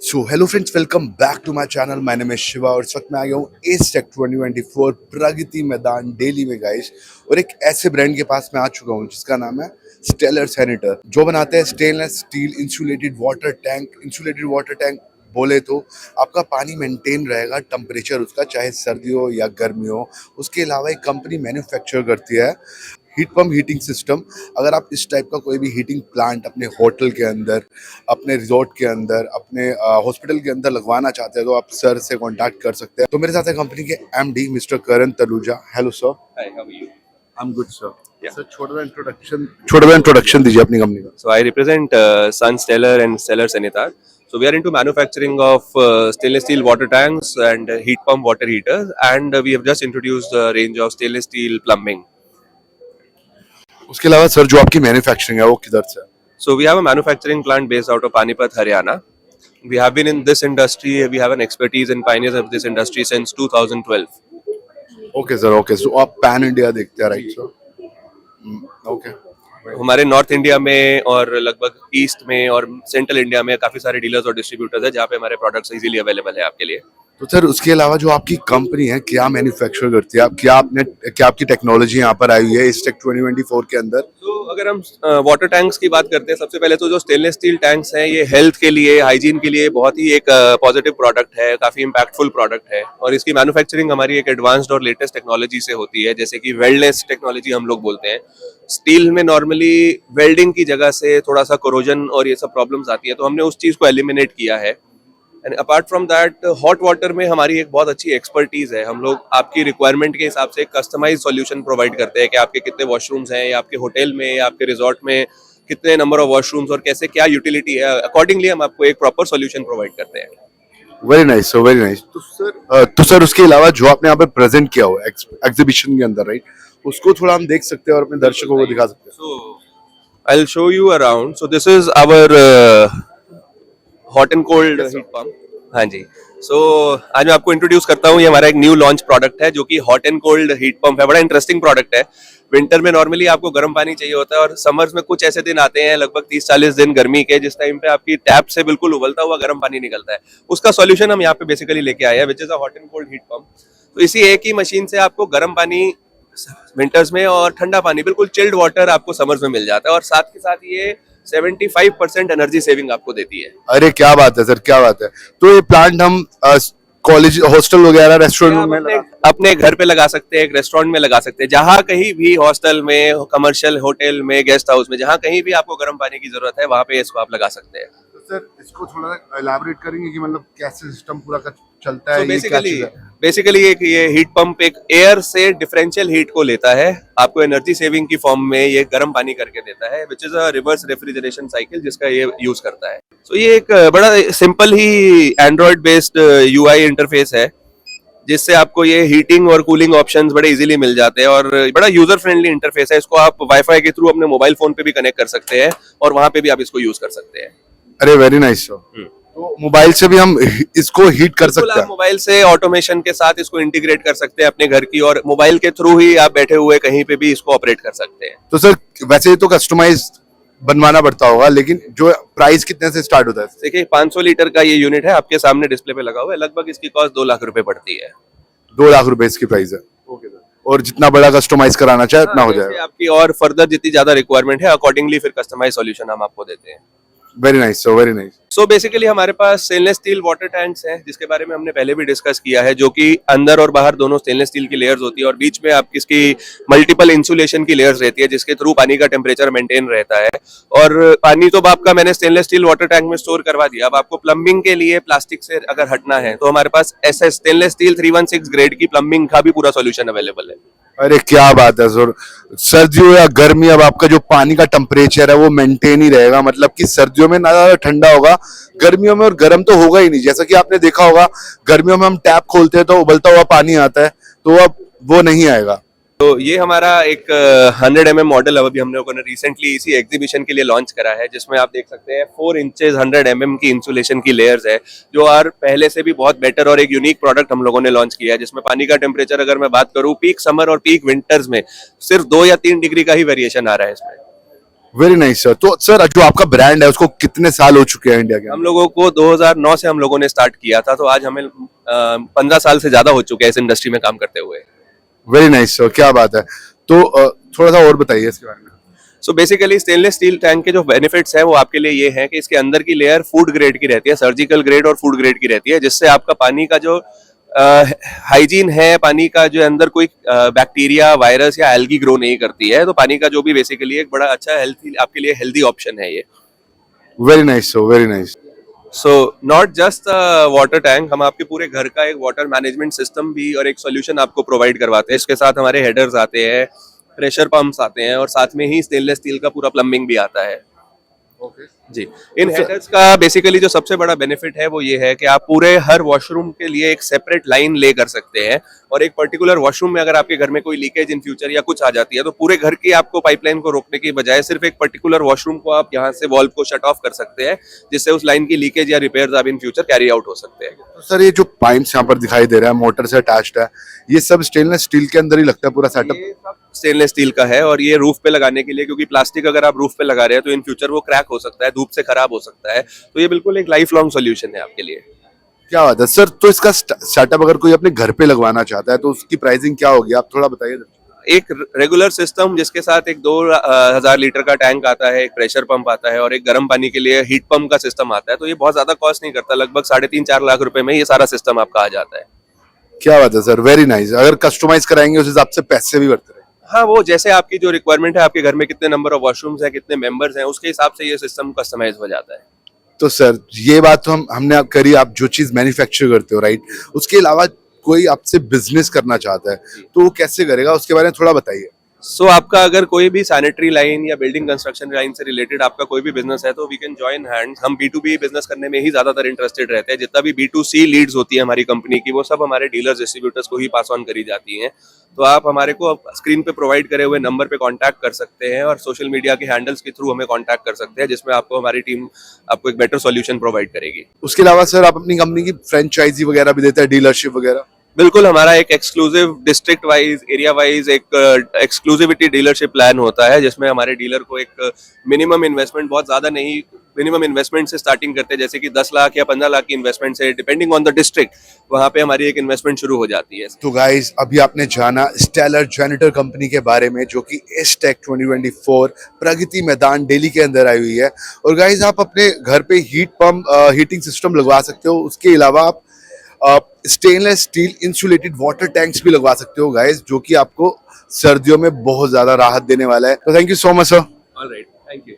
So hello friends, welcome back to my channel. My name is Shiva और इस वक्त मैं आ गया हूँ एस टेक 2024 प्रगति मैदान दिल्ली में गाइस। और एक ऐसे ब्रांड के पास मैं आ चुका हूँ जिसका नाम है स्टेलर सैनिटर, जो बनाते हैं stainless steel insulated water tank. Insulated water tank बोले तो आपका पानी मेंटेन रहेगा, टेम्परेचर उसका, चाहे सर्दी हो या गर्मी हो। उसके अलावा एक कंपनी मैन्युफैक्चर करती है हीट पंप हीटिंग सिस्टम। अगर आप इस टाइप का कोई भी हीटिंग प्लांट अपने होटल के अंदर, अपने रिजॉर्ट के अंदर, अपने हॉस्पिटल के अंदर लगवाना चाहते हैं तो आप सर से कांटेक्ट कर सकते हैं। तो मेरे साथ है कंपनी के MD mister Karan Taluja. Hello sir. Hi, how are you? I am good sir. Yeah. Sir छोटा सा इंट्रोडक्शन दीजिए अपनी कंपनी का। So I represent Sun Stellar and Stellar Sanitar. So we are into manufacturing of stainless steel water tanks and heat pump water heaters, and we have just introduced a range of stainless steel plumbing. उसके अलावा sir जो आपकी manufacturing है वो किधर से है? So we have a manufacturing plant based out of Panipat, Haryana. We have been in this industry. We have an expertise and pioneers of this industry since 2012. Okay sir, okay. So आप pan India देखते हैं, right sir? Okay. हमारे north India में और लगभग east में और central India में काफी सारे डीलर्स और डिस्ट्रीब्यूटर्स हैं जहाँ पे हमारे प्रोडक्ट्स इजीली अवेलेबल है आपके लिए। तो सर उसके अलावा जो आपकी कंपनी है क्या मैन्युफैक्चर करती है? आप क्या आपकी टेक्नोलॉजी यहाँ पर आई हुई है इस टेक 2024 के अंदर? तो अगर हम वाटर टैंक्स की बात करते हैं, सबसे पहले तो जो स्टेनलेस स्टील टैंक्स हैं ये हेल्थ के लिए, हाइजीन के लिए बहुत ही एक पॉजिटिव प्रोडक्ट है, काफी इम्पैक्टफुल प्रोडक्ट है। और इसकी मैन्युफैक्चरिंग हमारी एक एडवांस्ड और लेटेस्ट टेक्नोलॉजी से होती है, जैसे कि वेल्डनेस टेक्नोलॉजी हम लोग बोलते हैं। स्टील में नॉर्मली वेल्डिंग की जगह से थोड़ा सा कोरोजन और ये सब प्रॉब्लम्स आती है, तो हमने उस चीज को एलिमिनेट किया है। And apart from that, hot water में हमारी एक बहुत अच्छी एक्सपर्टीज है। हम लोग आपकी रिक्वायरमेंट के हिसाब से कस्टमाइज सॉल्यूशन प्रोवाइड करते हैं कि आपके कितने वॉशरूम्स हैं, या आपके होटल में या आपके रिजॉर्ट में कितने नंबर ऑफ वॉशरूम्स और कैसे क्या यूटिलिटी है, अकॉर्डिंगली हम आपको एक प्रॉपर सॉल्यूशन प्रोवाइड करते हैं। Very nice, so very nice. तो सर उसके अलावा जो आपने यहाँ पे प्रेजेंट किया हो एग्जीबिशन के अंदर, राइट, उसको थोड़ा हम देख सकते हैं और अपने दर्शकों को दिखा सकते हैं। So I'll show you around. So this is our hot and cold heat pump. हाँ जी। सो आज मैं आपको इंट्रोड्यूस करता हूँ, ये हमारा एक न्यू लॉन्च प्रोडक्ट है जो कि hot and cold heat pump है। बड़ा इंटरेस्टिंग प्रोडक्ट है। विंटर में नॉर्मली आपको गर्म पानी चाहिए होता है, और समर्स में कुछ ऐसे दिन आते हैं, लगभग 30-40 दिन गर्मी के, जिस टाइम पे आपकी टैप से बिल्कुल उबलता हुआ गर्म पानी निकलता है। उसका सॉल्यूशन हम यहाँ पे बेसिकली लेके आए हैं, which is a hot and cold heat pump. तो इसी एक ही मशीन से आपको गर्म पानी विंटर्स में और ठंडा पानी बिल्कुल चिल्ड वाटर आपको समर्स में मिल जाता है, और साथ के साथ ये 75% एनर्जी सेविंग आपको देती है। अरे क्या बात है सर, क्या बात है। तो ये प्लांट हम कॉलेज, हॉस्टल वगैरह, रेस्टोरेंट में अपने घर पे लगा सकते हैं, एक रेस्टोरेंट में लगा सकते हैं, जहाँ कहीं भी, हॉस्टल में, कमर्शियल होटल में, गेस्ट हाउस में, जहाँ कहीं भी आपको गर्म पानी की जरूरत है वहाँ पे इसको आप लगा सकते हैं। तो सर इसको थोड़ा एलैबोरेट करेंगे कि मतलब कैसे सिस्टम पूरा का चलता है? बेसिकली एक ये हीट पंप एक एयर से डिफरेंशियल हीट को लेता है, आपको एनर्जी सेविंग की फॉर्म में ये गर्म पानी करके देता है, which is a reverse refrigeration cycle जिसका ये यूज करता है। तो ये एक बड़ा सिंपल ही एंड्रॉइड बेस्ड यूआई इंटरफेस है, जिससे आपको ये हीटिंग और कूलिंग ऑप्शंस बड़े इजीली मिल जाते हैं, और बड़ा यूजर फ्रेंडली इंटरफेस है। इसको आप वाईफाई के थ्रू अपने मोबाइल फोन पे भी कनेक्ट कर सकते हैं, और वहां पे भी आप इसको यूज कर सकते हैं। अरे वेरी नाइस सर। तो मोबाइल से भी हम इसको हीट कर सकते हैं? मोबाइल से ऑटोमेशन के साथ इसको इंटीग्रेट कर सकते हैं अपने घर की, और मोबाइल के थ्रू ही आप बैठे हुए कहीं पे भी इसको ऑपरेट कर सकते हैं। तो सर वैसे तो कस्टमाइज बनवाना पड़ता होगा, लेकिन जो प्राइस कितने से स्टार्ट होता है? देखिए 500 लीटर का ये यूनिट है, आपके सामने डिस्प्ले पे लगा हुआ है। लगभग इसकी कॉस्ट 2 लाख रुपए पड़ती है। 2 लाख रुपए इसकी प्राइस है। Okay sir. और जितना बड़ा कस्टमाइज कराना चाहे उतना हो जाएगा? आपकी और फर्दर जितनी ज्यादा रिक्वायरमेंट है, अकॉर्डिंगली फिर कस्टमाइज सॉल्यूशन हम आपको देते हैं। Very nice sir, very nice. So basically हमारे पास स्टेनलेस स्टील वाटर टैंक्स हैं, जिसके बारे में हमने पहले भी डिस्कस किया है, जो कि अंदर और बाहर दोनों स्टेनलेस स्टील की लेयर्स होती है, और बीच में आपकी इसकी मल्टीपल इंसुलेशन की लेयर्स रहती है, जिसके थ्रू पानी का टेम्परेचर मेंटेन रहता है। और पानी तो आपका मैंने स्टेनलेस स्टील वाटर टैंक में स्टोर करवा दिया। अब आपको प्लम्बिंग के लिए प्लास्टिक से अगर हटना है, तो हमारे पास SS स्टेनलेस स्टील 316 ग्रेड की प्लम्बिंग का भी पूरा सोल्यूशन अवेलेबल है। अरे क्या बात है सर। सर्दियों या गर्मी, अब आपका जो पानी का टेम्परेचर है वो मेंटेन ही रहेगा, मतलब कि सर्दियों में ना ज्यादा ठंडा होगा, गर्मियों में और गर्म तो होगा ही नहीं। जैसा कि आपने देखा होगा गर्मियों में हम टैप खोलते हैं तो उबलता हुआ पानी आता है, तो अब वो नहीं आएगा। तो ये हमारा एक 100 mm मॉडल अभी हम लोगों ने रिसेंटली इसी एग्जीबिशन के लिए लॉन्च करा है, जिसमें आप देख सकते हैं 4 इंचेस 100 mm की इंसुलेशन की लेयर्स है, जो और पहले से भी बहुत बेटर और एक यूनिक प्रोडक्ट हम लोगों ने लॉन्च किया है, जिसमें पानी का टेम्परेचर अगर मैं बात करूं पीक समर और पीक विंटर्स में सिर्फ 2 या 3 डिग्री का ही वेरिएशन आ रहा है इसमें। Very nice sir. तो सर जो आपका ब्रांड है उसको कितने साल हो चुके हैं इंडिया के हम लोगों को 2009 से हम लोगों ने स्टार्ट किया था, तो आज हमें 15 साल से ज्यादा हो चुके हैं इस इंडस्ट्री में काम करते हुए। वेरी नाइस सर, क्या बात है। तो थोड़ा सा और बताइए इसके बारे में। So basically stainless steel tank के जो बेनिफिट्स हैं वो आपके लिए ये हैं कि इसके अंदर की लेयर फूड ग्रेड की रहती है, सर्जिकल ग्रेड और फूड ग्रेड की रहती है, जिससे आपका पानी का जो हाइजीन है, पानी का जो अंदर कोई बैक्टीरिया, वायरस या एल्गी ग्रो नहीं करती है। तो पानी का जो भी बेसिकली एक बड़ा अच्छा हेल्थी आपके लिए हेल्दी ऑप्शन है ये। Very nice sir, very nice. So not just water tank, हम आपके पूरे घर का एक वाटर मैनेजमेंट सिस्टम भी और एक सॉल्यूशन आपको प्रोवाइड करवाते हैं। इसके साथ हमारे हेडर्स आते हैं, प्रेशर पंप्स आते हैं और साथ में ही स्टेनलेस स्टील का पूरा प्लम्बिंग भी आता है। जी, इन हेडर्स का बेसिकली जो सबसे बड़ा बेनिफिट है वो ये है कि आप पूरे हर वॉशरूम के लिए एक सेपरेट लाइन ले कर सकते हैं, और एक पर्टिकुलर वॉशरूम में अगर आपके घर में कोई लीकेज इन फ्यूचर या कुछ आ जाती है तो पूरे घर की आपको पाइपलाइन को रोकने की बजाय सिर्फ एक पर्टिकुलर वॉशरूम को आप यहाँ से वॉल्व को शट ऑफ कर सकते हैं, जिससे उस लाइन की लीकेज या रिपेयर आप इन फ्यूचर कैरी आउट हो सकते हैं। तो सर ये जो पाइप्स यहाँ पर दिखाई दे रहा है, मोटर से अटैच्ड है, ये सब स्टेनलेस स्टील के अंदर ही लगता है पूरा सेटअप? ये सब स्टेनलेस स्टील का है, और ये रूफ पे लगाने के लिए, क्योंकि प्लास्टिक अगर आप रूफ पे लगा रहे हैं तो इन फ्यूचर वो क्रैक हो सकता है, धूप से खराब हो सकता है, तो ये बिल्कुल एक लाइफ लॉन्ग सोल्यूशन है आपके लिए। क्या बात है सर। तो इसका सेटअप अगर कोई अपने घर पे लगवाना चाहता है तो उसकी प्राइसिंग क्या होगी, आप थोड़ा बताइए। एक रेगुलर सिस्टम जिसके साथ एक 2000 लीटर का टैंक आता है, एक प्रेशर पंप आता है और एक गर्म पानी के लिए हीट पंप का सिस्टम आता है, तो ये बहुत ज्यादा कॉस्ट नहीं करता, लगभग 3.5-4 लाख रुपए में ये सारा सिस्टम आपका आ जाता है। क्या बात है सर, वेरी नाइस। अगर कस्टमाइज कराएंगे उस हिसाब से पैसे भी बढ़ते हैं। हाँ, वो जैसे आपकी जो रिक्वायरमेंट है, आपके घर में कितने नंबर ऑफ वॉशरूम्स हैं, कितने मेंबर्स हैं, उसके हिसाब से ये सिस्टम कस्टमाइज हो जाता है। तो सर ये बात तो हमने आप करी, आप जो चीज मैन्युफैक्चर करते हो राइट, उसके अलावा कोई आपसे बिजनेस करना चाहता है तो वो कैसे करेगा, उसके बारे में थोड़ा बताइए। सो आपका अगर कोई भी सैनिटरी लाइन या बिल्डिंग कंस्ट्रक्शन लाइन से रिलेटेड आपका कोई भी बिजनेस है तो वी कैन जॉइन हैंड्स। हम B2B बिजनेस करने में ही ज्यादातर इंटरेस्टेड रहते हैं। जितना भी B2C लीड्स होती है हमारी कंपनी की, वो सब हमारे डीलर्स डिस्ट्रीब्यूटर्स को ही पास ऑन करी जाती हैं। तो आप हमारे को स्क्रीन पे प्रोवाइड करे हुए नंबर पे कांटेक्ट कर सकते हैं और सोशल मीडिया के हैंडल्स के थ्रू हमें कांटेक्ट कर सकते हैं, जिसमें आपको हमारी टीम आपको एक बेटर सॉल्यूशन प्रोवाइड करेगी। उसके अलावा सर आप अपनी कंपनी की फ्रेंचाइजी वगैरह भी देते हैं, डीलरशिप वगैरह? बिल्कुल, हमारा एक exclusive district wise, area wise एक एक्सक्लूसिविटी डीलरशिप प्लान होता है, जिसमें हमारे डीलर को एक मिनिमम इन्वेस्टमेंट, बहुत ज्यादा नहीं, मिनिमम इन्वेस्टमेंट से स्टार्टिंग करते हैं, जैसे कि 10 लाख या 15 लाख की इन्वेस्टमेंट से, डिपेंडिंग ऑन द डिस्ट्रिक्ट, वहां पे हमारी एक इन्वेस्टमेंट शुरू हो जाती है। तो गाइस अभी आपने जाना स्टेलर जेनेटर कंपनी के बारे में, जो कि एसटेक 2024 प्रगति मैदान दिल्ली के अंदर आई हुई है। और गाइस आप अपने घर पे हीट पंप, हीटिंग सिस्टम लगवा सकते हो। उसके अलावा आप stainless steel insulated water tanks भी लगवा सकते हो गाइस, जो कि आपको सर्दियों में बहुत ज्यादा राहत देने वाला है। तो thank you so much sir. Alright, thank you.